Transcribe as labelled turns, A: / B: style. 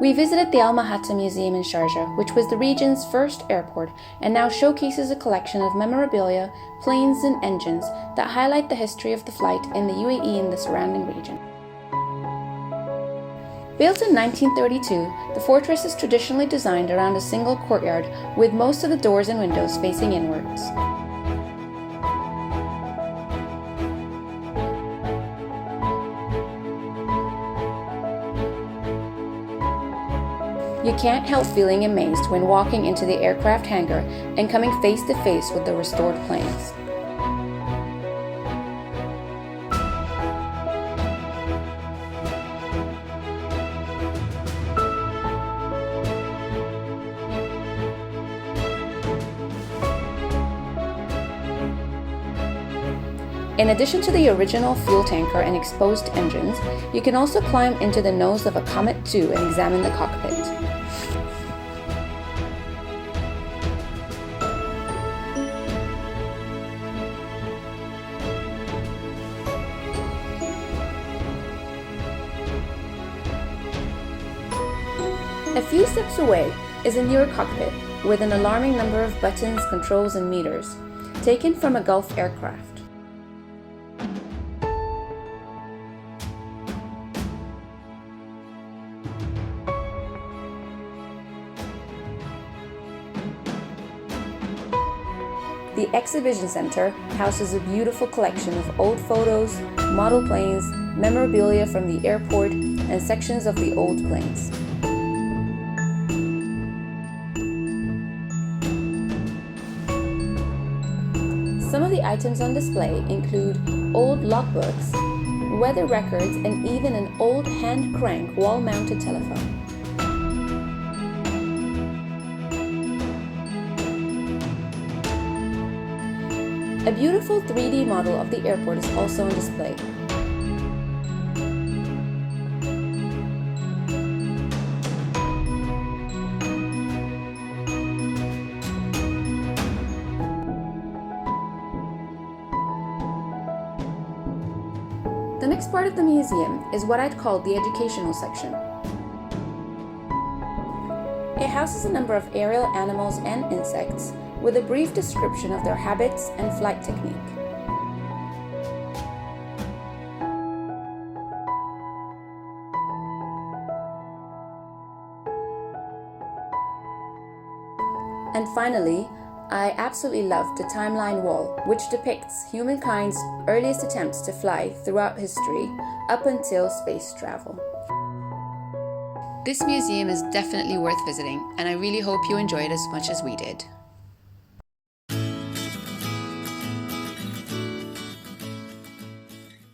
A: We visited the Mahatta Museum in Sharjah, which was the region's first airport and now showcases a collection of memorabilia, planes and engines that highlight the history of the flight in the UAE and the surrounding region. Built in 1932, the fortress is traditionally designed around a single courtyard with most of the doors and windows facing inwards. You can't help feeling amazed when walking into the aircraft hangar and coming face to face with the restored planes. In addition to the original fuel tanker and exposed engines, you can also climb into the nose of a Comet 2 and examine the cockpit. A few steps away is a newer cockpit with an alarming number of buttons, controls and meters, taken from a Gulf aircraft. The exhibition center houses a beautiful collection of old photos, model planes, memorabilia from the airport, and sections of the old planes. Some of the items on display include old logbooks, weather records, and even an old hand crank wall-mounted telephone. A beautiful 3D model of the airport is also on display. The next part of the museum is what I'd call the educational section. It houses a number of aerial animals and insects with a brief description of their habits and flight technique. And finally, I absolutely love the timeline wall, which depicts humankind's earliest attempts to fly throughout history up until space travel. This museum is definitely worth visiting, and I really hope you enjoy it as much as we did.